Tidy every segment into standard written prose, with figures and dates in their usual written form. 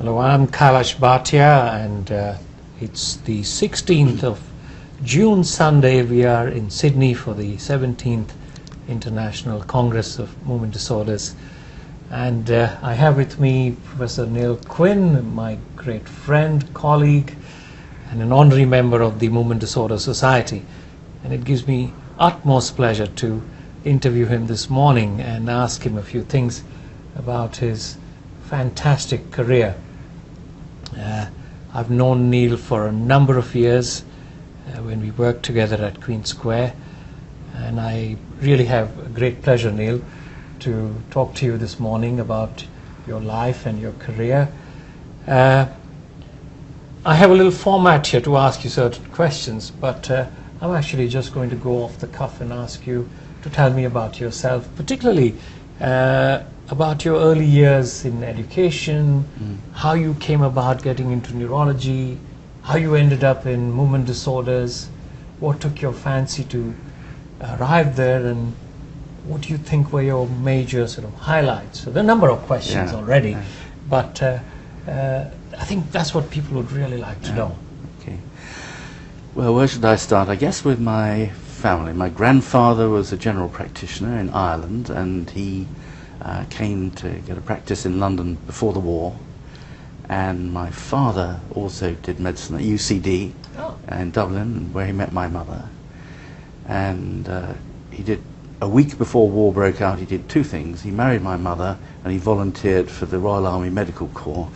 Hello, I'm Kailash Bhatia, and it's the 16th of June, Sunday. We are in Sydney for the 17th International Congress of Movement Disorders. And I have with me Professor Niall Quinn, my great friend, colleague, and an honorary member of the Movement Disorder Society. And it gives me utmost pleasure to interview him this morning and ask him a few things about his fantastic career. I've known Niall for a number of years when we worked together at Queen Square, and I really have a great pleasure, Niall, to talk to you this morning about your life and your career. I have a little format here to ask you certain questions, but I'm actually just going to go off the cuff and ask you to tell me about yourself, particularly about your early years in education, how you came about getting into neurology, how you ended up in movement disorders, what took your fancy to arrive there, and what do you think were your major sort of highlights? So there are a number of questions already, but I think that's what people would really like to know. Okay. Well, where should I start? I guess with my family. My grandfather was a general practitioner in Ireland, and he came to get a practice in London before the war. And my father also did medicine at UCD in Dublin, where he met my mother. And he did, a week before war broke out, he did two things. He married my mother, and he volunteered for the Royal Army Medical Corps.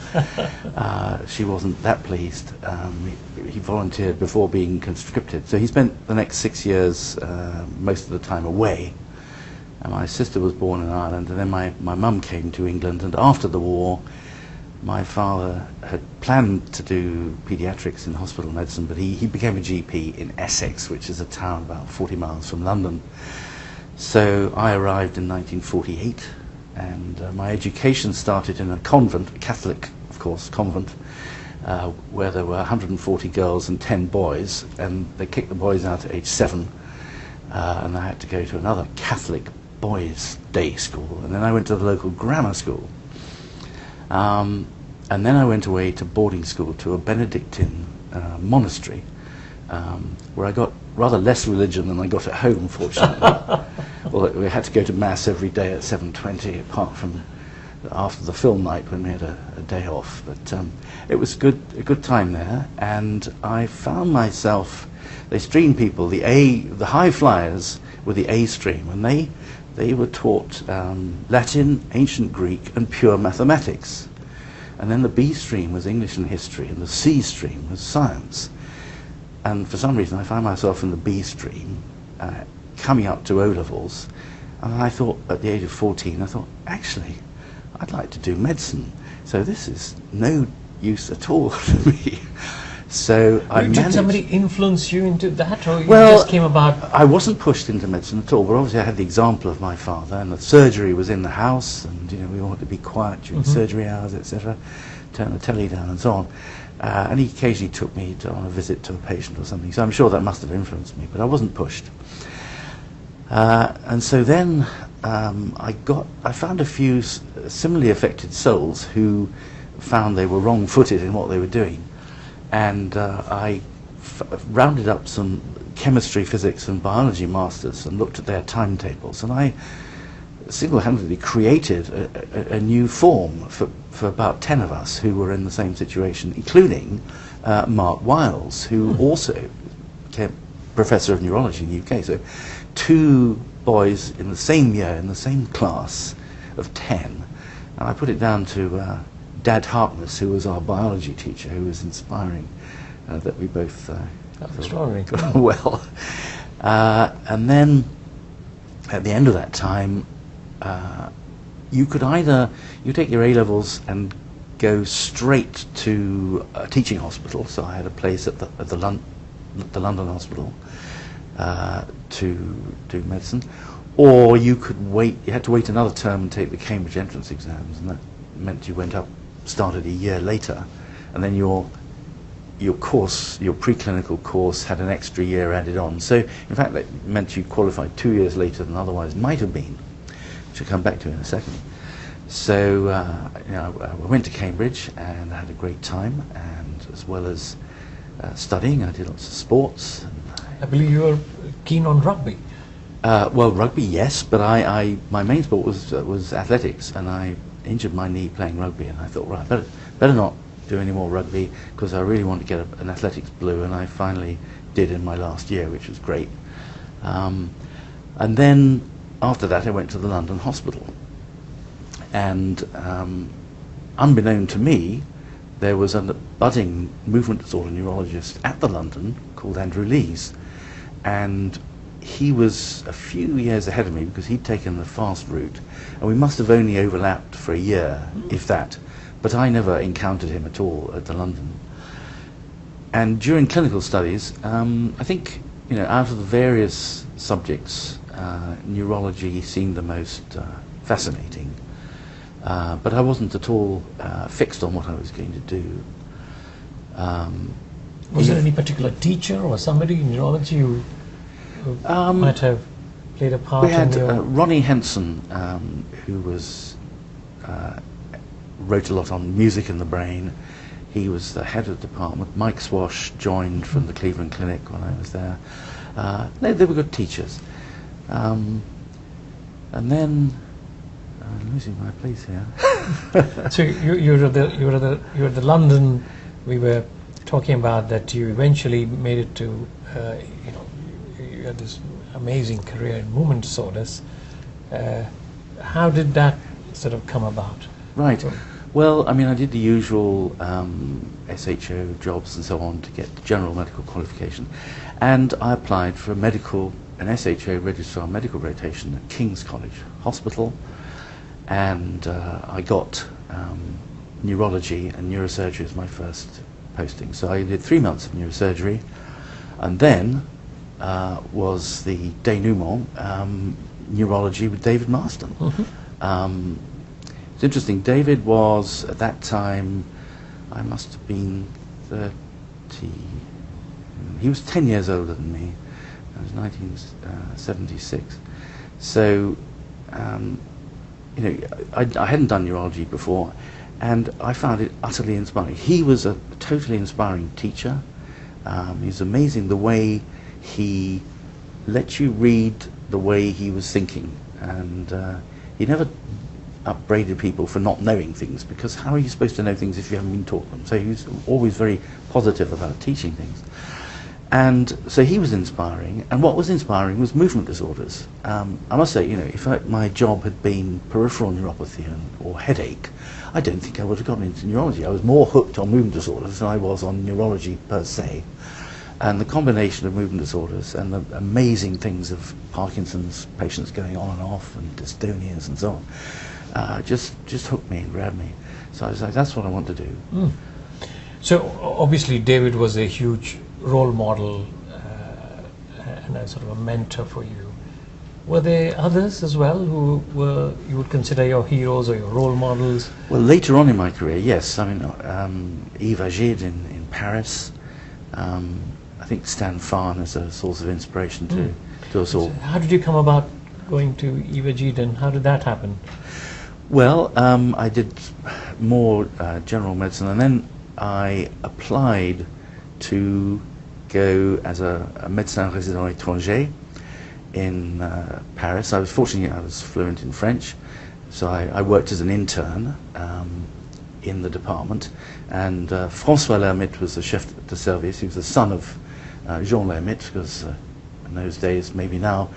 She wasn't that pleased. He volunteered before being conscripted. So he spent the next 6 years, most of the time away. And my sister was born in Ireland, and then my mum came to England, and after the war, my father had planned to do pediatrics in hospital medicine, but he became a GP in Essex, which is a town about 40 miles from London. So I arrived in 1948, and my education started in a convent, a Catholic, of course, convent, where there were 140 girls and 10 boys, and they kicked the boys out at age 7, and I had to go to another Catholic boys' day school, and then I went to the local grammar school. And then I went away to boarding school, to a Benedictine monastery, where I got rather less religion than I got at home, fortunately. Well, we had to go to Mass every day at 7:20, apart from after the film night when we had a day off. But it was a good time there, and I found myself, they streamed people, the high flyers were the A stream, and they were taught Latin, ancient Greek, and pure mathematics. And then the B stream was English and history, and the C stream was science. And for some reason I found myself in the B stream, coming up to O-levels, and I thought, at the age of 14, I thought, actually, I'd like to do medicine. So this is no use at all to me. So I managed. Did somebody influence you into that, or you just came about? I wasn't pushed into medicine at all, but obviously I had the example of my father, and the surgery was in the house, and we wanted to be quiet during surgery hours, etc. Turn the telly down and so on. And he occasionally took me on a visit to a patient or something, so I'm sure that must have influenced me, but I wasn't pushed. And so then I found a few similarly affected souls who found they were wrong-footed in what they were doing. And I rounded up some chemistry, physics, and biology masters and looked at their timetables, and I single-handedly created a new form for about 10 of us who were in the same situation, including Mark Wiles, who also became Professor of Neurology in the UK. So 2 boys in the same year, in the same class of 10, and I put it down to Dad Harkness, who was our biology teacher, who was inspiring, that we both got well. And then at the end of that time, you could either take your A-levels and go straight to a teaching hospital. So I had a place at the London hospital to do medicine, or you could wait. You had to wait another term and take the Cambridge entrance exams, and that meant you started a year later, and then your course, your preclinical course, had an extra year added on. So in fact that meant you qualified 2 years later than otherwise might have been, which I'll come back to in a second. So I went to Cambridge and I had a great time, and as well as studying, I did lots of sports. I believe you were keen on rugby. Well, rugby, yes, but my main sport was athletics, and I injured my knee playing rugby, and I thought, right, better not do any more rugby, because I really want to get an athletics blue, and I finally did in my last year, which was great. And then after that, I went to the London hospital, and unbeknown to me, there was a budding movement disorder neurologist at the London called Andrew Lees, and he was a few years ahead of me because he'd taken the fast route, and we must have only overlapped for a year, if that. But I never encountered him at all at the London. And during clinical studies, I think, out of the various subjects, neurology seemed the most fascinating. But I wasn't at all fixed on what I was going to do. Was there any particular teacher or somebody in neurology who might have played a part? We had in your... Ronnie Henson, who was wrote a lot on music in the brain. He was the head of the department. Mike Swash joined from the Cleveland Clinic when I was there. They were good teachers. And then I'm losing my place here. So you were at the London. We were talking about that you eventually made it to you had this amazing career in movement disorders. How did that sort of come about? Right. Well, I mean, I did the usual SHO jobs and so on to get the general medical qualification, and I applied for an SHO registrar medical rotation at King's College Hospital, and I got neurology and neurosurgery as my first posting. So I did 3 months of neurosurgery, and then was the denouement, neurology with David Marston. Mm-hmm. It's interesting, David was, at that time, I must have been 30, he was 10 years older than me. It was 1976. So, I hadn't done neurology before, and I found it utterly inspiring. He was a totally inspiring teacher. He was amazing the way he let you read the way he was thinking, and he never upbraided people for not knowing things, because how are you supposed to know things if you haven't been taught them? So he was always very positive about teaching things. And so he was inspiring, and what was inspiring was movement disorders. I must say, if my job had been peripheral neuropathy or headache, I don't think I would have gotten into neurology. I was more hooked on movement disorders than I was on neurology per se. And the combination of movement disorders and the amazing things of Parkinson's patients going on and off, and dystonias and so on, just hooked me and grabbed me. So I was like, that's what I want to do. Mm. So obviously David was a huge role model and a sort of a mentor for you. Were there others as well who you would consider your heroes or your role models? Well, later on in my career, yes. I mean, Yves Agide in Paris. I think Stan Farn is a source of inspiration to us all. So how did you come about going to Yves Agide, and how did that happen? Well, I did more general medicine, and then I applied to go as a médecin résident étranger in Paris. I was fortunate I was fluent in French, so I worked as an intern in the department, and François Lermite was the chef de service. He was the son of Jean Lermite, because in those days, maybe now,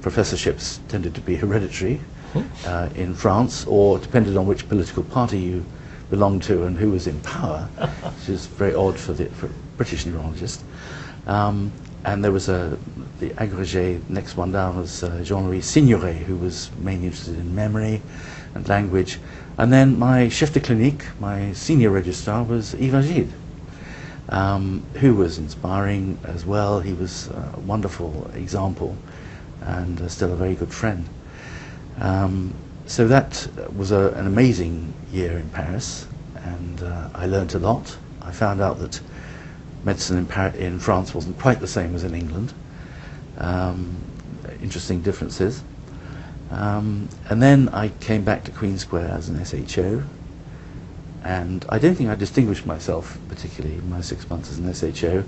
professorships tended to be hereditary in France, or depended on which political party you belonged to and who was in power, which is very odd for a British neurologist. And there was the agrégé, next one down was Jean-Louis Signoret, who was mainly interested in memory and language. And then my chef de clinique, my senior registrar, was Yves Agide, who was inspiring as well. He was a wonderful example and still a very good friend. So that was an amazing year in Paris, and I learnt a lot. I found out that medicine in France wasn't quite the same as in England. Interesting differences. And then I came back to Queen Square as an SHO, and I don't think I distinguished myself particularly in my 6 months as an SHO,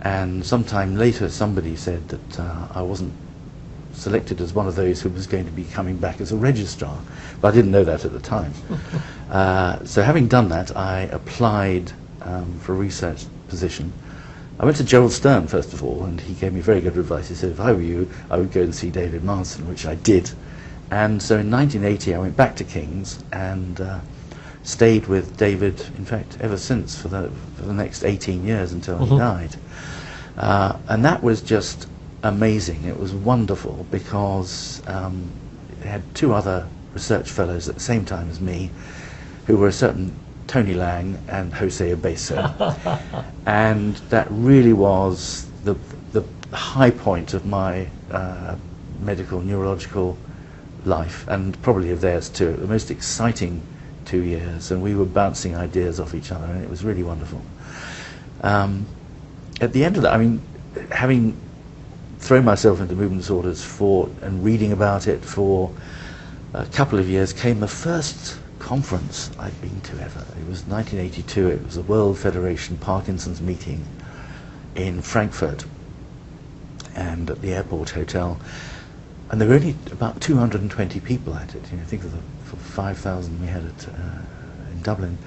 and sometime later somebody said that I wasn't selected as one of those who was going to be coming back as a registrar, but I didn't know that at the time. So having done that, I applied for a research position. I went to Gerald Stern first of all, and he gave me very good advice. He said if I were you, I would go and see David Marsden, which I did. And so in 1980 I went back to King's and stayed with David, in fact, ever since for the next 18 years until he died. And that was just amazing. It was wonderful because it had two other research fellows at the same time as me, who were a certain Tony Lang and Jose Obeso. And that really was the high point of my medical neurological life, and probably of theirs too. The most exciting 2 years, and we were bouncing ideas off each other, and it was really wonderful. At the end of that, I mean, having thrown myself into movement disorders and reading about it for a couple of years, came the first conference I'd been to ever. It was 1982. It was the World Federation Parkinson's meeting in Frankfurt, and at the airport hotel. And there were only about 220 people at it. You know, think of the 5,000 we had in Dublin.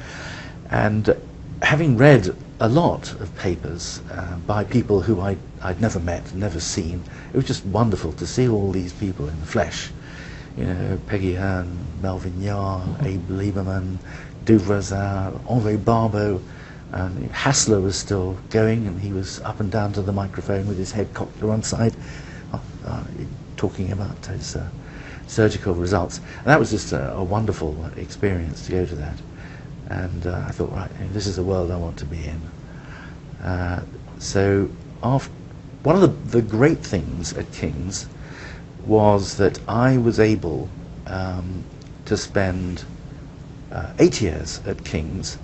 And having read a lot of papers by people who I'd never met, never seen, it was just wonderful to see all these people in the flesh. You know, Peggy Hearn, Melvin Yarr, Abe Lieberman, Duvrazin, Henri Barbeau, and Hassler was still going, and he was up and down to the microphone with his head cocked to one side, talking about his surgical results. And that was just a wonderful experience to go to that. And I thought, right, this is the world I want to be in. So one of the great things at King's was that I was able to spend 8 years at King's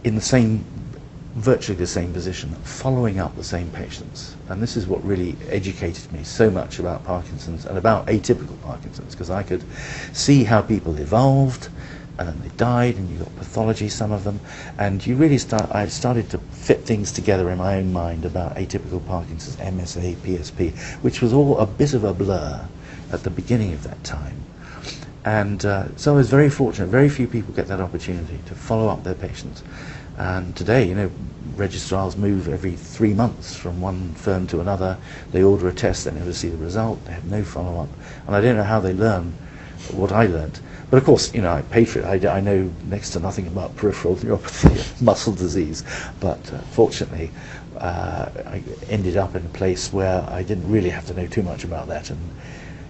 in virtually the same position, following up the same patients. And this is what really educated me so much about Parkinson's and about atypical Parkinson's, because I could see how people evolved, and then they died, and you got pathology, some of them, and you really I started to fit things together in my own mind about atypical Parkinson's, MSA, PSP, which was all a bit of a blur at the beginning of that time. And so I was very fortunate. Very few people get that opportunity to follow up their patients. And today, you know, registrars move every 3 months from one firm to another. They order a test, they never see the result, they have no follow-up. And I don't know how they learn what I learned. But of course, you know, I paid for it. I know next to nothing about peripheral neuropathy, muscle disease. But fortunately, I ended up in a place where I didn't really have to know too much about that. And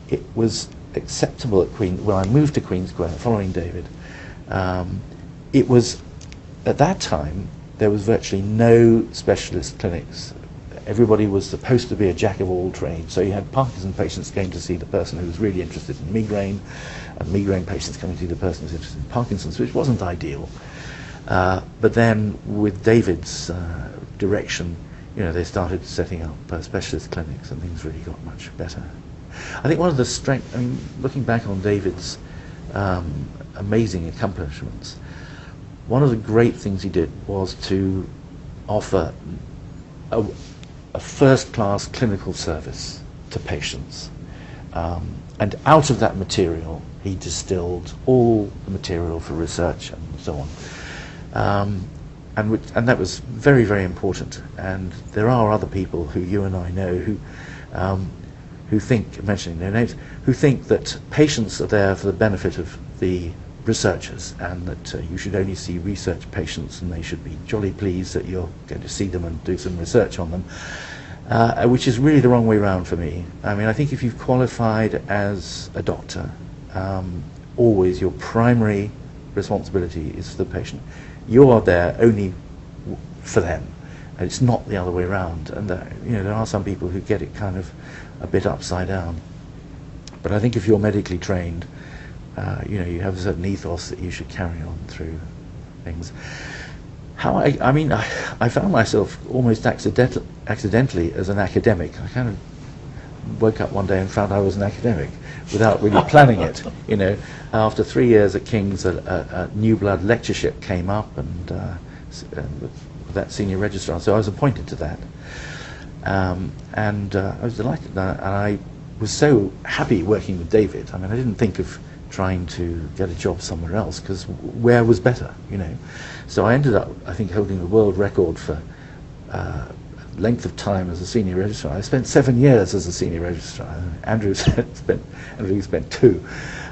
it was acceptable at when I moved to Queen Square following David. It was, at that time, there was virtually no specialist clinics. Everybody was supposed to be a jack of all trades. So you had Parkinson patients going to see the person who was really interested in migraine, and migraine patients coming to see the person who was interested in Parkinson's, which wasn't ideal. But then with David's direction, you know, they started setting up specialist clinics, and things really got much better. I think one of the strengths, I mean, looking back on David's amazing accomplishments, one of the great things he did was to offer a first-class clinical service to patients. And out of that material, he distilled all the material for research and so on. And that was very, very important. And there are other people who you and I know who think, mentioning their names, who think that patients are there for the benefit of the researchers, and that you should only see research patients, and they should be jolly pleased that you're going to see them and do some research on them, which is really the wrong way around for me. I mean, I think if you've qualified as a doctor, always your primary responsibility is for the patient. You are there only for them, and it's not the other way around. And you know, there are some people who get it kind of a bit upside down. But I think if you're medically trained, you know, you have a certain ethos that you should carry on through things. I mean, I found myself almost accidentally as an academic. I kind of woke up one day and found I was an academic without really planning it. After 3 years at King's, a new blood lectureship came up, and that senior registrar. So I was appointed to that, and I was delighted. And I was so happy working with David. I mean, I didn't think of trying to get a job somewhere else, because where was better, So I ended up, I think, holding the world record for length of time as a senior registrar. I spent 7 years as a senior registrar. Andrew spent 2.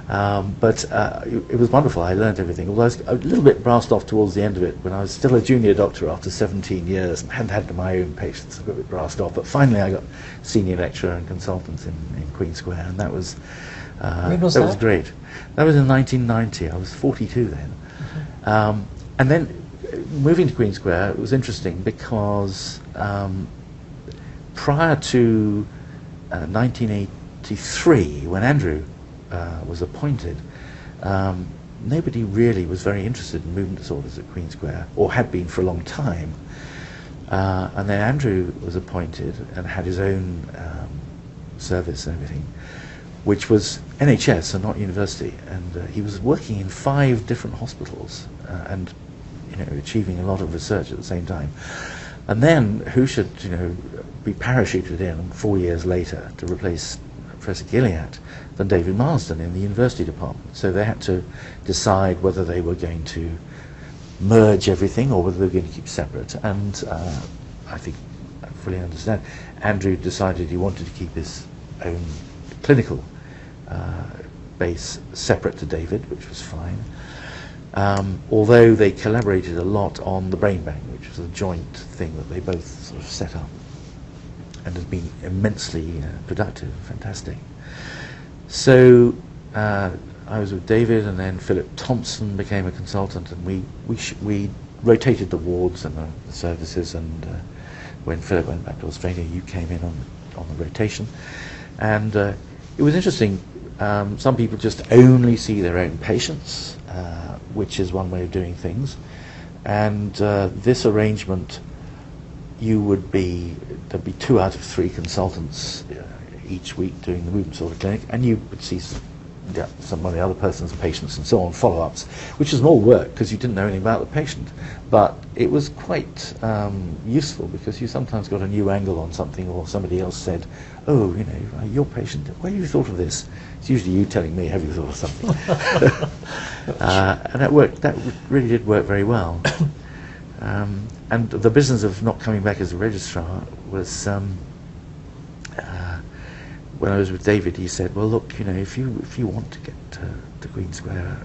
But it was wonderful. I learned everything. Although I was a little bit brassed off towards the end of it, when I was still a junior doctor after 17 years and hadn't had my own patients. I got a bit brassed off. But finally I got senior lecturer and consultant in Queen Square, and that was was great. That was in 1990. I was 42 then. Mm-hmm. And then moving to Queen Square, it was interesting because prior to 1983, when Andrew was appointed, nobody really was very interested in movement disorders at Queen Square, or had been for a long time. And then Andrew was appointed and had his own service and everything, which was NHS and not university. And he was working in 5 different hospitals and achieving a lot of research at the same time. And then who should be parachuted in 4 years later to replace Professor Gilead than David Marsden in the university department. So they had to decide whether they were going to merge everything or whether they were going to keep separate. And I think I fully understand. Andrew decided he wanted to keep his own clinical base separate to David, which was fine. Although they collaborated a lot on the brain bank, which was a joint thing that they both sort of set up, and has been immensely productive, fantastic. So I was with David, and then Philip Thompson became a consultant, and we rotated the wards and the services. And when Philip went back to Australia, you came in on the rotation, and it was interesting. Some people just only see their own patients, which is one way of doing things, and this arrangement, there'd be 2 out of 3 consultants each week doing the movement disorder clinic, and you would see some of the other person's patients and so on, follow-ups, which is more work because you didn't know anything about the patient. But it was quite useful, because you sometimes got a new angle on something, or somebody else said, oh, your patient, where have you thought of this? It's usually you telling me, have you thought of something? And that really did work very well. And the business of not coming back as a registrar was, when I was with David, he said, well, look, if you want to get to Queen Square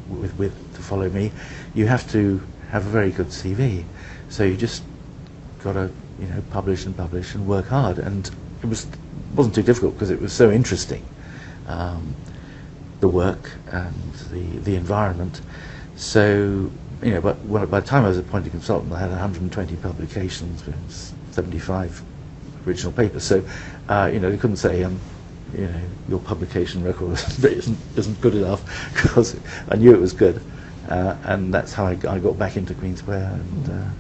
to follow me, you have to have a very good CV. So you just got to publish and work hard. And it wasn't too difficult, because it was so interesting, the work and the environment. So but by the time I was appointed consultant, I had 120 publications with 75 original papers. So they couldn't say your publication record isn't good enough, because I knew it was good, and that's how I got back into Queen Square. And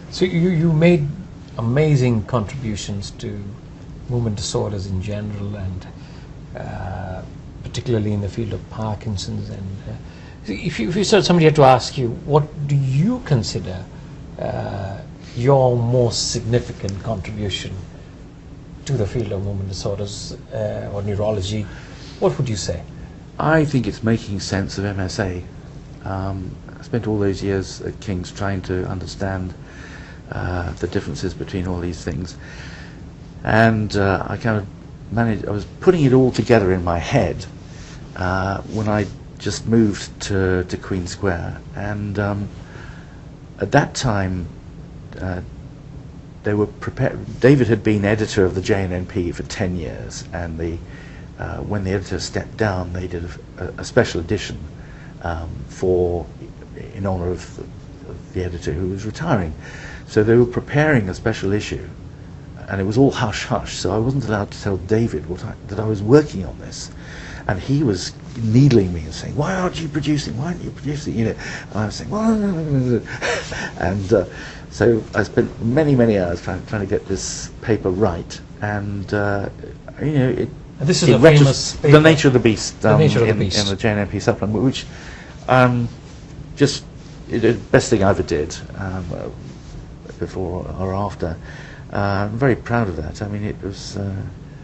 so you made amazing contributions to movement disorders in general, and particularly in the field of Parkinson's. And if somebody had to ask you, what do you consider your most significant contribution to the field of movement disorders or neurology, what would you say? I think it's making sense of MSA. I spent all those years at King's trying to understand the differences between all these things, and I kind of I was putting it all together in my head when I just moved to Queen Square. And at that time, they were prepared. David had been editor of the JNNP for 10 years, and when the editor stepped down, they did a special edition in honor of the editor who was retiring. So they were preparing a special issue, and it was all hush-hush, so I wasn't allowed to tell David that I was working on this. And he was needling me and saying, why aren't you producing? Why aren't you producing? And I was saying, well, and so I spent many, many hours trying to get this paper right. And you know, And this is in a famous The paper. Nature of the Beast, The Nature of the in Beast. the JNMP supplement, which just the best thing I ever did, before or after. I'm very proud of that. I mean, it was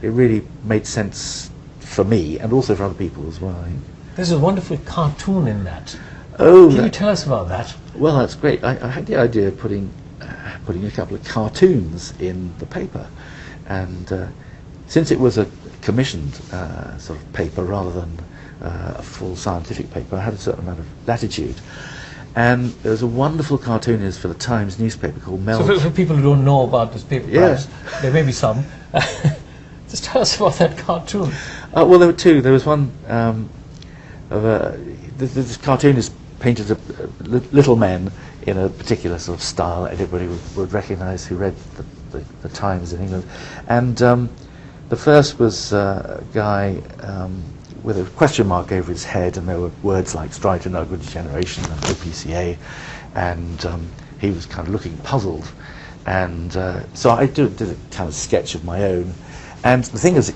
it really made sense for me and also for other people as well, I think. There's a wonderful cartoon in that. Oh, Can you tell us about that? well, that's great. I had the idea of putting a couple of cartoons in the paper, and since it was a commissioned sort of paper rather than a full scientific paper, I had a certain amount of latitude. And there was a wonderful cartoonist for the Times newspaper called Mel. So for people who don't know about this paper, Yeah. perhaps, there may be some. Just tell us about that cartoon. Well, there were two. There was one of this cartoonist painted little men in a particular sort of style that everybody would recognise who read the Times in England. And the first was a guy with a question mark over his head, and there were words like striatal nuclear degeneration and OPCA, and he was kind of looking puzzled. And so I did a kind of sketch of my own. And the thing is,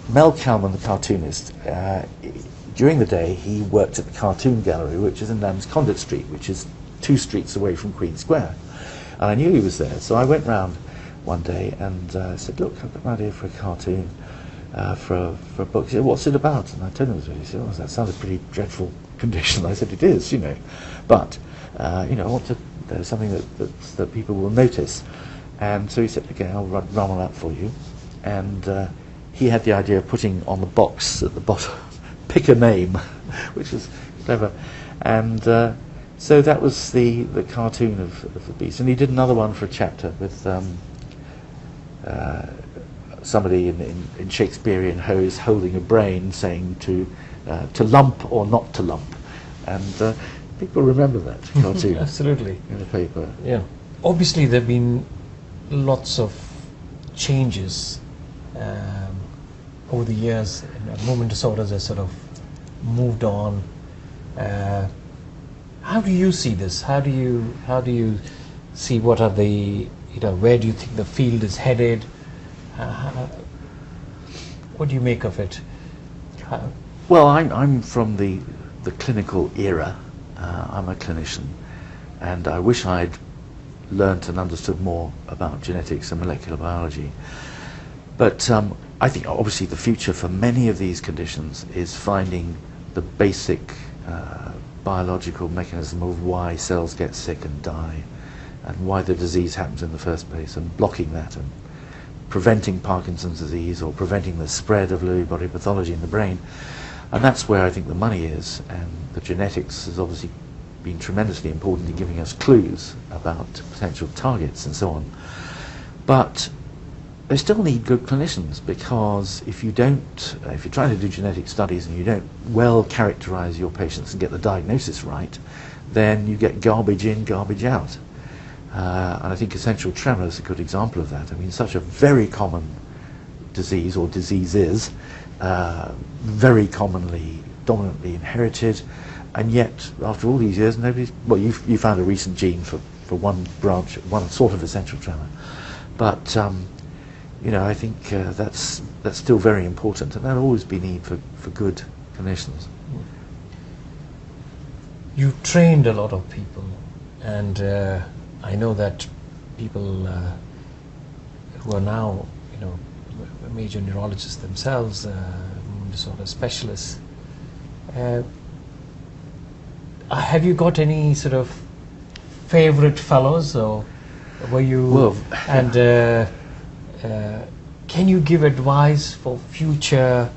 Mel Kalman, the cartoonist, during the day he worked at the Cartoon Gallery, which is in Lamb's Conduit Street, which is 2 streets away from Queen Square. And I knew he was there, so I went round one day and said, look, I've got an idea for a cartoon, for a book. He said, what's it about? And I told him it was really. He said, oh, that sounds a pretty dreadful condition. I said, it is, you know. But, you know, I want to, there's something that people will notice. And so he said, okay, I'll run on that for you. And he had the idea of putting on the box at the bottom, pick a name, which was clever. And so that was the cartoon of the beast. And he did another one for a chapter with somebody in Shakespearean hose holding a brain saying to lump or not to lump. And people remember that cartoon. Absolutely. In the paper. Yeah. Obviously, there have been lots of changes over the years. Movement disorders have sort of moved on. How do you see this? How do you see what are the, where do you think the field is headed? What do you make of it? Well, I'm from the clinical era. I'm a clinician, and I wish I'd learnt and understood more about genetics and molecular biology. But I think obviously the future for many of these conditions is finding the basic biological mechanism of why cells get sick and die, and why the disease happens in the first place, and blocking that and preventing Parkinson's disease or preventing the spread of Lewy body pathology in the brain. And that's where I think the money is, and the genetics has obviously been tremendously important in giving us clues about potential targets and so on. But they still need good clinicians, because if you're trying to do genetic studies and you don't well characterize your patients and get the diagnosis right, then you get garbage in, garbage out. And I think essential tremor is a good example of that. I mean, such a very common disease, or diseases, very commonly, dominantly inherited, and yet after all these years, you found a recent gene for one branch, one sort of essential tremor. But I think that's still very important, and there'll always be need for good clinicians. You trained a lot of people, and I know that people who are now, major neurologists themselves, movement disorder specialists. Have you got any sort of favorite fellows, or were you? Well, and can you give advice for future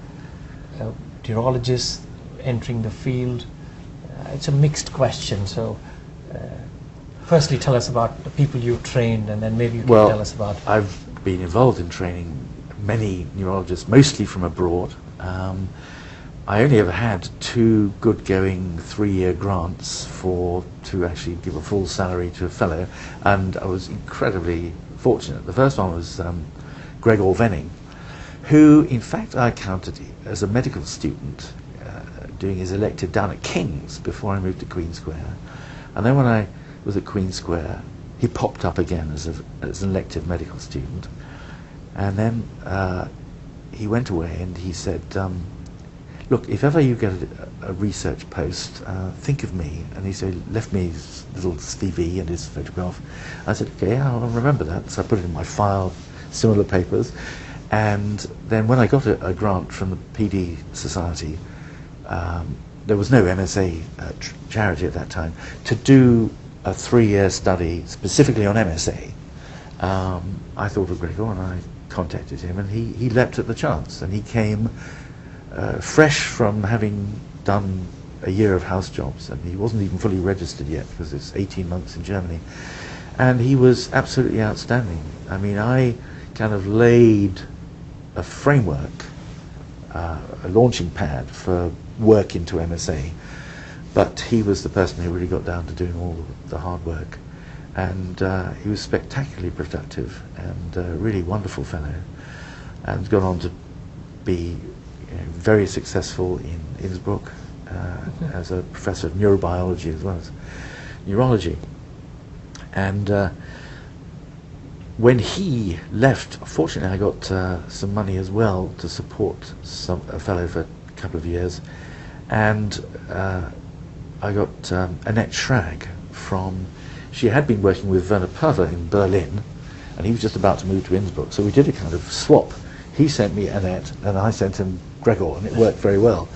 neurologists entering the field? It's a mixed question, so. Firstly, tell us about the people you trained, and then maybe you can tell us about... I've been involved in training many neurologists, mostly from abroad. I only ever had 2 good-going 3-year grants to actually give a full salary to a fellow, and I was incredibly fortunate. The first one was Gregor Venning, who, in fact, I encountered as a medical student doing his elective down at King's before I moved to Queen Square. And then when I was at Queen Square, he popped up again as an elective medical student. And then he went away and he said, look, if ever you get a research post, think of me. And he said, left me his little CV and his photograph. I said, okay, I'll remember that. So I put it in my file, similar papers. And then when I got a grant from the PD Society, there was no MSA charity at that time, to do a 3-year study specifically on MSA. I thought of Gregor and I contacted him, and he leapt at the chance, and he came fresh from having done a year of house jobs, and he wasn't even fully registered yet because it's 18 months in Germany, and he was absolutely outstanding. I mean, I kind of laid a framework, a launching pad for work into MSA, but he was the person who really got down to doing all the hard work, and he was spectacularly productive and a really wonderful fellow, and gone on to be very successful in Innsbruck as a professor of neurobiology as well as neurology. And when he left, fortunately I got some money as well to support a fellow for a couple of years, and I got Annette Schrag from, she had been working with Werner Pöver in Berlin, and he was just about to move to Innsbruck, so we did a kind of swap. He sent me Annette, and I sent him Gregor, and it worked very well.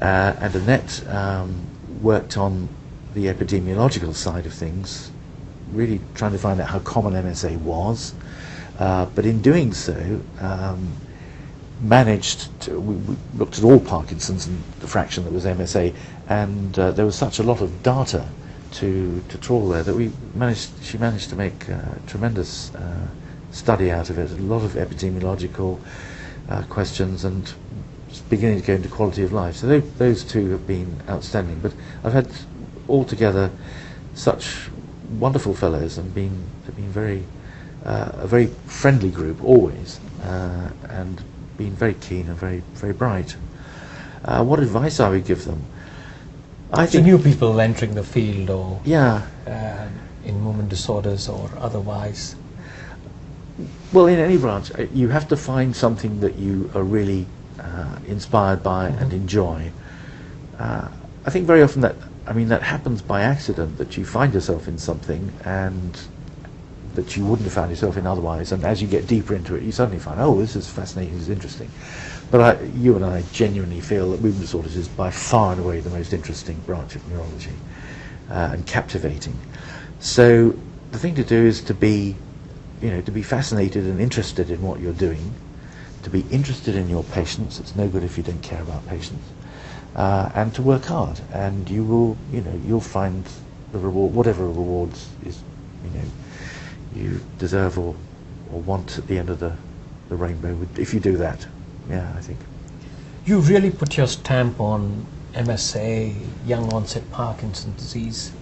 And Annette worked on the epidemiological side of things, really trying to find out how common MSA was, but in doing so, managed to, we looked at all Parkinson's and the fraction that was MSA, and there was such a lot of data to trawl there that she managed to make a tremendous study out of it, a lot of epidemiological questions, and beginning to go into quality of life. So those two have been outstanding, but I've had altogether such wonderful fellows, and they've been very a very friendly group always, and been very keen and very, very bright. What advice I would give them? I think new people entering the field, or yeah, in movement disorders or otherwise. Well, in any branch, you have to find something that you are really inspired by and enjoy. I think very often that happens by accident, that you find yourself in something and that you wouldn't have found yourself in otherwise, and as you get deeper into it, you suddenly find, oh, this is fascinating, this is interesting. But you and I genuinely feel that movement disorders is by far and away the most interesting branch of neurology, and captivating. So the thing to do is to be fascinated and interested in what you're doing, to be interested in your patients. It's no good if you don't care about patients, and to work hard, and you will, you'll find the reward, whatever rewards you deserve or want at the end of the rainbow, if you do that. Yeah, I think. You really put your stamp on MSA, young onset Parkinson's disease.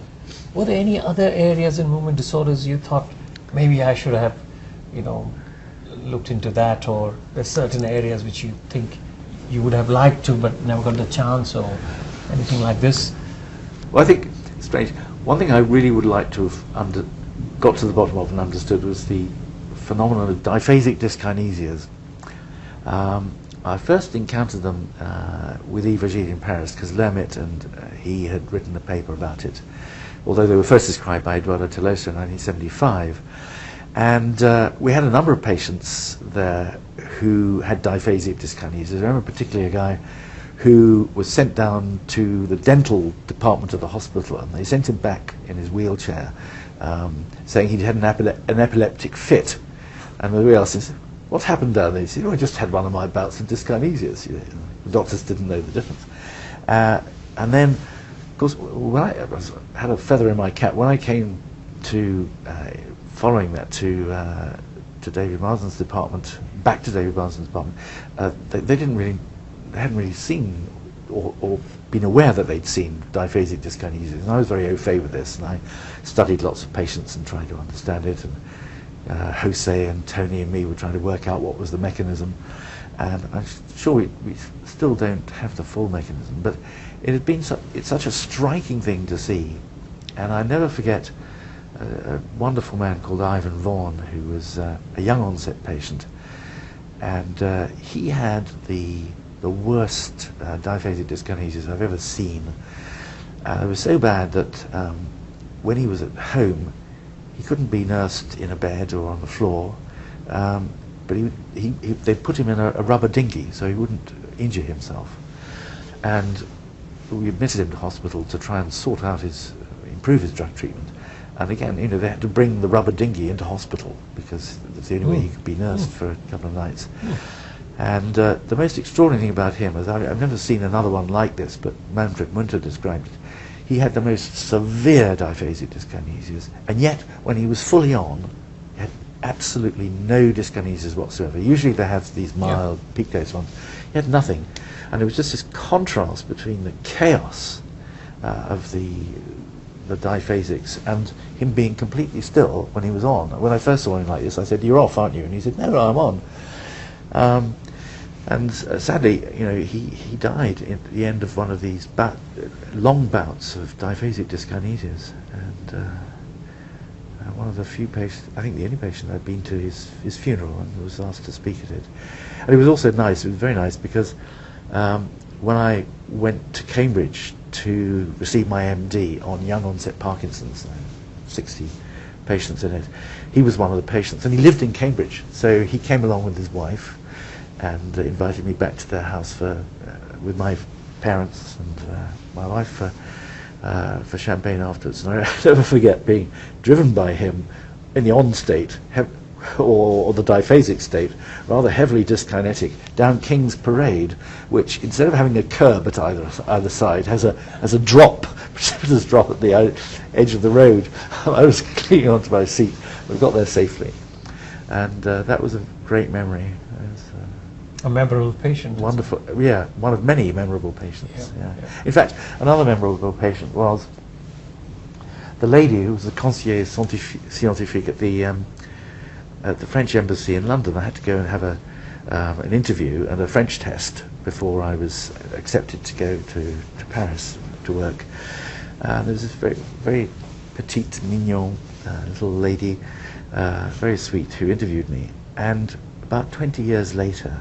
Were there any other areas in movement disorders you thought, maybe I should have, looked into that, or there's certain areas which you think you would have liked to but never got the chance, or anything like this? Well, I think it's strange. One thing I really would like to have got to the bottom of and understood was the phenomenon of diphasic dyskinesias. I first encountered them with Yves Agile in Paris, because Lermit and he had written a paper about it, although they were first described by Eduardo Tolosa in 1975. And we had a number of patients there who had diphasic dyskinesias. I remember particularly a guy who was sent down to the dental department of the hospital, and they sent him back in his wheelchair, saying he'd had an epileptic fit. And we asked him, what happened down there? He said, I just had one of my bouts of dyskinesias. The doctors didn't know the difference. And then, of course, when I had a feather in my cap, when I came to, following that, to David Marsden's department, back to David Marsden's department, they hadn't really seen or been aware that they'd seen diphasic dyskinesias. And I was very au fait with this, and I studied lots of patients and tried to understand it. And Jose and Tony and me were trying to work out what was the mechanism, and I'm sure we still don't have the full mechanism, but it had been it's such a striking thing to see. And I never forget a wonderful man called Ivan Vaughan, who was a young onset patient, and he had the worst diphasic dyskinesias I've ever seen. It was so bad that when he was at home, he couldn't be nursed in a bed or on the floor, but they put him in a rubber dinghy so he wouldn't injure himself. And we admitted him to hospital to try and sort out improve his drug treatment. And again, they had to bring the rubber dinghy into hospital because that's the only way he could be nursed for a couple of nights. And the most extraordinary thing about him is I've never seen another one like this, but Manfred Munter described it. He had the most severe diphasic dyskinesias, and yet when he was fully on, he had absolutely no dyskinesias whatsoever. Usually they have these mild peak dose ones. He had nothing, and it was just this contrast between the chaos of the diphasics and him being completely still when he was on. When I first saw him like this, I said, "You're off, aren't you?" And he said, "No, I'm on." And sadly, he died at the end of one of these long bouts of diphasic dyskinesias. And one of the few patients, I think the only patient, I'd been to his funeral and was asked to speak at it. And it was also nice, it was very nice, because when I went to Cambridge to receive my MD on young onset Parkinson's, 60 patients in it, he was one of the patients, and he lived in Cambridge, so he came along with his wife and invited me back to their house with my parents and my wife for champagne afterwards. And I'll never forget being driven by him in the on state, or the diphasic state, rather heavily dyskinetic, down King's Parade, which instead of having a curb at either side, has a drop, precipitous drop at the edge of the road. I was clinging onto my seat. We got there safely, and that was a great memory. A memorable patient. Wonderful, yeah, one of many memorable patients. Yeah. In fact, another memorable patient was the lady who was the conseiller scientifique at the French embassy in London. I had to go and have an interview and a French test before I was accepted to go to Paris to work. There was this very, very petite, mignon little lady, very sweet, who interviewed me. And about 20 years later,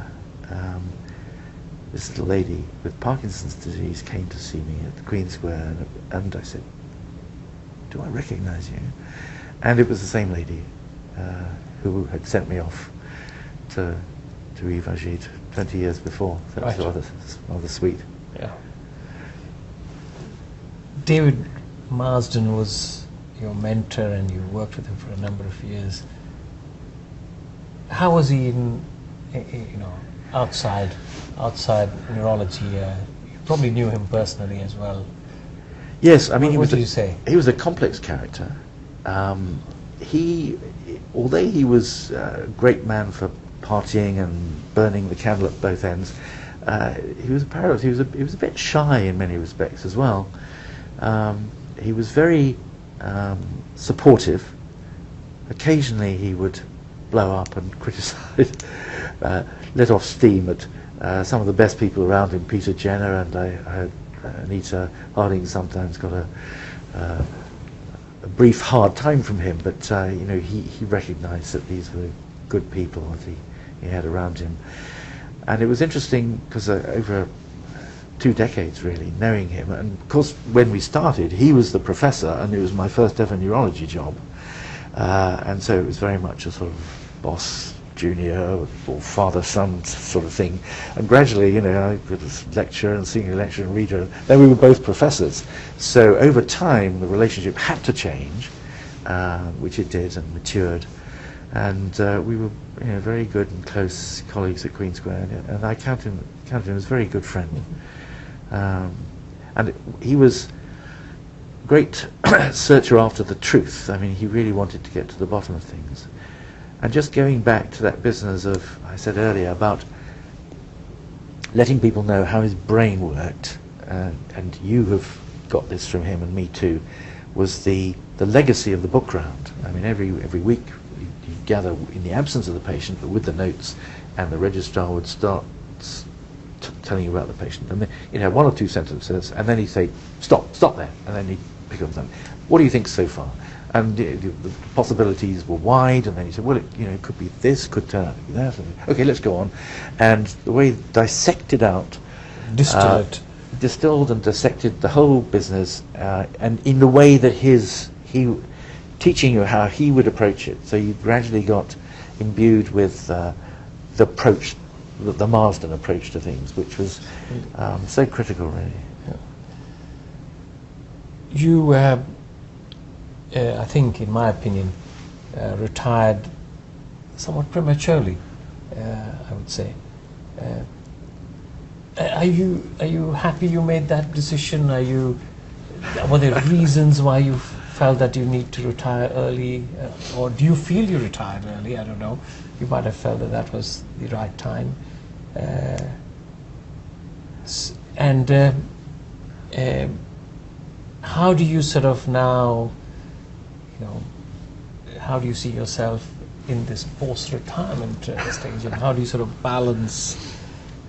this little lady with Parkinson's disease came to see me at the Queen Square, and I said, "Do I recognize you?" And it was the same lady who had sent me off to Yves Agid 20 years before. That was rather sweet. Yeah. David Marsden was your mentor, and you worked with him for a number of years. How was he outside neurology? You probably knew him personally as well. Yes, I mean, what do you say? He was a complex character. Although he was a great man for partying and burning the candle at both ends, he was a paradox. He was a bit shy in many respects as well. He was very supportive. Occasionally he would blow up and criticise, let off steam at some of the best people around him, Peter Jenner, and I heard Anita Harding sometimes got a brief hard time from him, but he recognised that these were good people that he had around him. And it was interesting because over 2 decades really knowing him, and of course when we started he was the professor and it was my first ever neurology job, and so it was very much a sort of boss junior or father-son sort of thing, and gradually I was lecturer and senior lecturer and reader, then we were both professors, so over time the relationship had to change, which it did, and matured, and we were very good and close colleagues at Queen Square, and I count him as a very good friend. And he was a great searcher after the truth. I mean, he really wanted to get to the bottom of things. And just going back to that business of, I said earlier, about letting people know how his brain worked, and you have got this from him and me too, was the legacy of the book round. I mean, every week you gather in the absence of the patient, but with the notes, and the registrar would start telling you about the patient, and then 1 or 2 sentences, and then he'd say, stop there, and then he'd pick up something. What do you think so far? and the possibilities were wide, and then you said, well, it could be this, could turn out to be that, and, okay, let's go on. And the way he dissected out, distilled and dissected the whole business, and in the way that he teaching you how he would approach it. So you gradually got imbued with the approach, the Marsden approach to things, which was so critical, really. You, I think, in my opinion, retired somewhat prematurely, I would say. Are you happy you made that decision? Were there reasons why you felt that you need to retire early, or do you feel you retired early? I don't know. You might have felt that was the right time. How do you sort of now, how do you see yourself in this post-retirement stage, and how do you sort of balance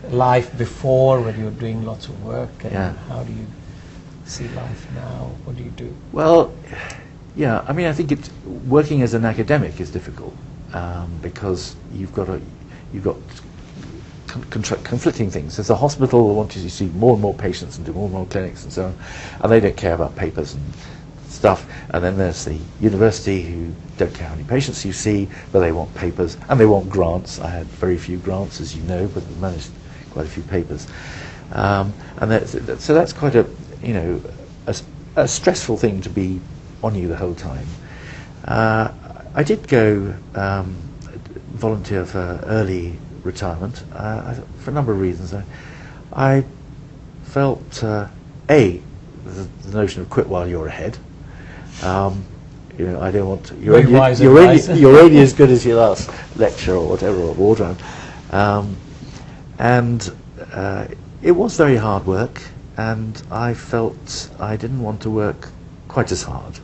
life before, when you're doing lots of work, and how do you see life now? What do you do? Well, yeah, I mean, I think working as an academic is difficult, because you've got conflicting things. There's a hospital that wants you to see more and more patients and do more and more clinics and so on, and they don't care about papers and stuff. And then there's the university who don't care how many patients you see, but they want papers and they want grants. I had very few grants, as you know, but managed quite a few papers. So that's quite a stressful thing to be on you the whole time. I did go volunteer for early retirement for a number of reasons. I felt the notion of quit while you're ahead. I don't want to, you're only as good as your last lecture or whatever, or ward round. It was very hard work, and I felt I didn't want to work quite as hard.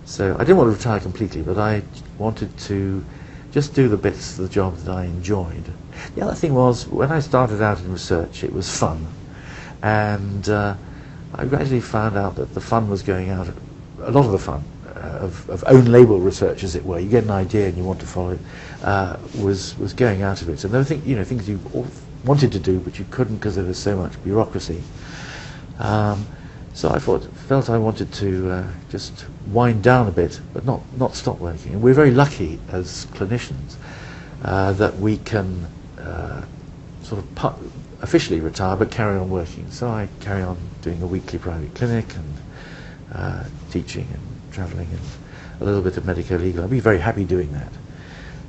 So I didn't want to retire completely, but I wanted to just do the bits of the job that I enjoyed. The other thing was, when I started out in research, it was fun, and I gradually found out that the fun was going out, a lot of the fun of own label research, as it were. You get an idea and you want to follow it, was going out of it. And there were things you wanted to do, but you couldn't because there was so much bureaucracy. So I felt I wanted to just wind down a bit, but not stop working. And we're very lucky as clinicians that we can sort of officially retire, but carry on working. So I carry on doing a weekly private clinic and teaching and travelling and a little bit of medico-legal. I'd be very happy doing that.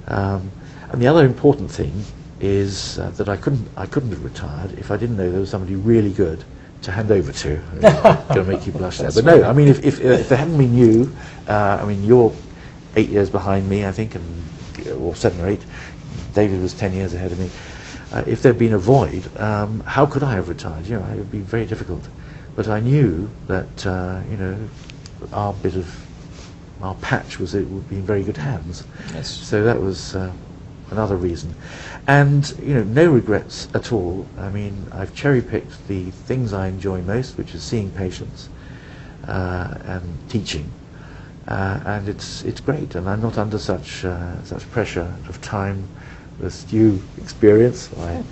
And the other important thing is that I couldn't have retired if I didn't know there was somebody really good to hand over to. I'm going to make you blush there. But no, I mean, if there hadn't been you, I mean, you're 8 years behind me, I think, or 7 or 8. David was 10 years ahead of me. If there'd been a void, how could I have retired? It would be very difficult. But I knew that, our patch would be in very good hands. Yes. So that was another reason. And, no regrets at all. I mean, I've cherry-picked the things I enjoy most, which is seeing patients and teaching. And it's great, and I'm not under such pressure of time as you experience. I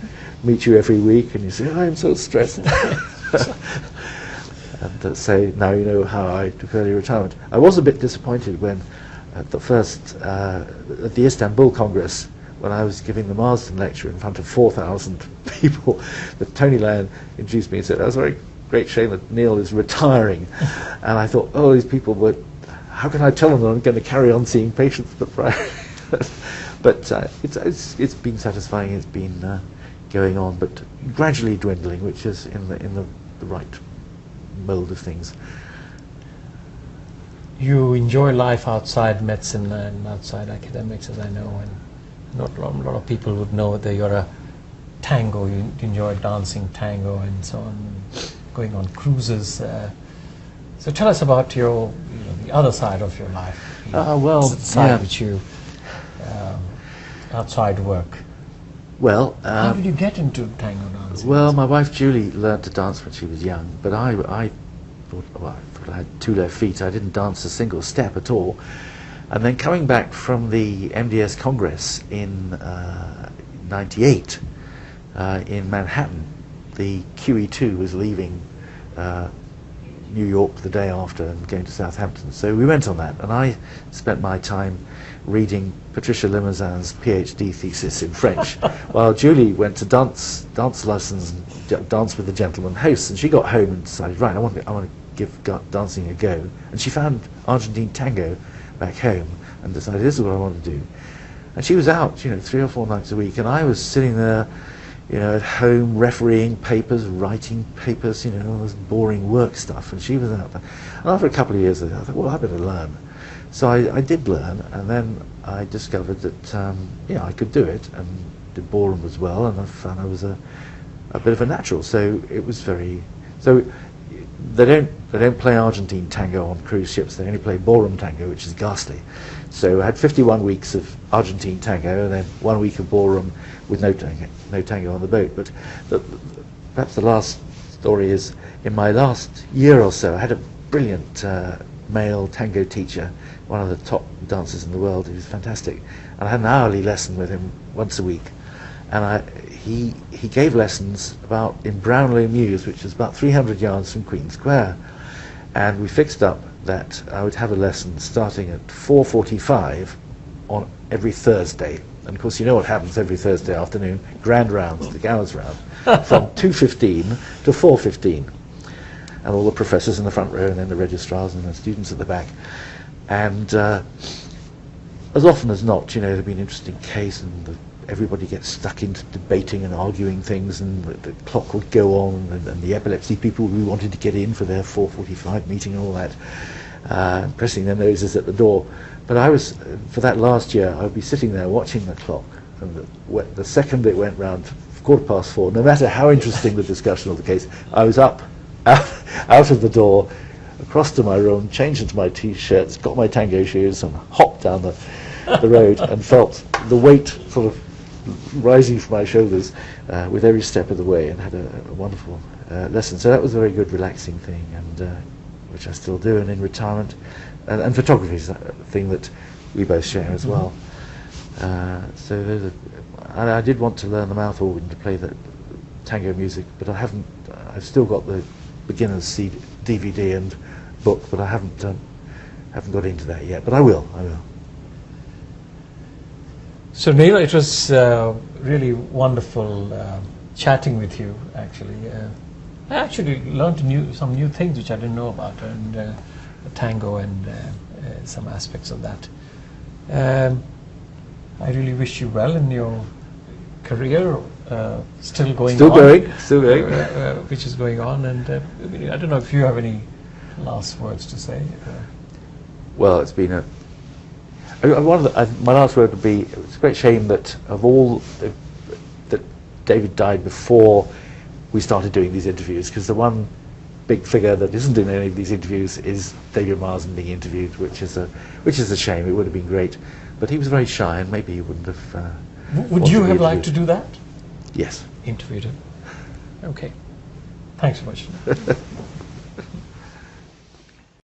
meet you every week and you say, I'm so stressed. And say, now you know how I took early retirement. I was a bit disappointed when at the Istanbul Congress, when I was giving the Marsden lecture in front of 4,000 people, that Tony Land introduced me and said, that's a very great shame that Niall is retiring. And I thought, these people how can I tell them that I'm going to carry on seeing patients? But it's been satisfying. It's been going on, but gradually dwindling, which is in the right mold of things. You enjoy life outside medicine and outside academics, as I know, and not a lot of people would know that you're a tango. You enjoy dancing tango and so on, going on cruises. So tell us about the other side of your life. The side which you outside work. Well, how did you get into tango dancing? Well, my wife Julie learned to dance when she was young, but I thought I had 2 left feet. I didn't dance a single step at all. And then coming back from the MDS Congress in '98 in Manhattan, the QE2 was leaving New York the day after and going to Southampton. So we went on that, and I spent my time reading Patricia Limousin's PhD thesis in French, while Julie went to dance lessons, and dance with the gentleman hosts, and she got home and decided, right, I want to give dancing a go, and she found Argentine tango back home and decided this is what I want to do. And she was out, 3 or 4 nights a week, and I was sitting there, at home refereeing papers, writing papers, all this boring work stuff, and she was out there. And after a couple of years, I thought, well, I better learn. So I did learn, and then I discovered that I could do it, and did ballroom as well, and I found I was a bit of a natural. So it was so they don't play Argentine tango on cruise ships. They only play ballroom tango, which is ghastly. So I had 51 weeks of Argentine tango, and then 1 week of ballroom with no tango on the boat. But perhaps the last story is, in my last year or so, I had a brilliant male tango teacher, one of the top dancers in the world. He was fantastic, and I had an hourly lesson with him once a week. And he gave lessons in Brownlow Mews, which is about 300 yards from Queen Square. And we fixed up that I would have a lesson starting at 4:45 on every Thursday. And of course, you know what happens every Thursday afternoon: grand rounds, the Gowers round, from 2:15 to 4:15. And all the professors in the front row, and then the registrars and the students at the back. And as often as not, there'd be an interesting case, and everybody gets stuck into debating and arguing things, and the clock would go on, and the epilepsy people who wanted to get in for their 4:45 meeting and all that, pressing their noses at the door. But I was, for that last year, I would be sitting there watching the clock, and the second it went round 4:15, no matter how interesting the discussion of the case, I was out of the door, across to my room, changed into my t-shirts, got my tango shoes, and hopped down the road, and felt the weight sort of rising from my shoulders with every step of the way, and had a wonderful lesson. So that was a very good, relaxing thing, and which I still do, and in retirement. And photography is a thing that we both share as well. So I did want to learn the mouth organ to play the tango music, but I haven't. I've still got the beginner's DVD and book, but I haven't got into that yet. But I will. So Neil, it was really wonderful chatting with you. Actually, I actually learned some new things which I didn't know about, and tango and some aspects of that. I really wish you well in your career, still going, which is going on. And I don't know if you have any last words to say. Well, it's been my last word would be, it's a great shame that that David died before we started doing these interviews, because the one big figure that isn't in any of these interviews is David Marsden being interviewed, which is a shame. It would have been great, but he was very shy, and maybe he wouldn't have. Would you have liked to do that? Yes. Interviewed him. Okay. Thanks so much.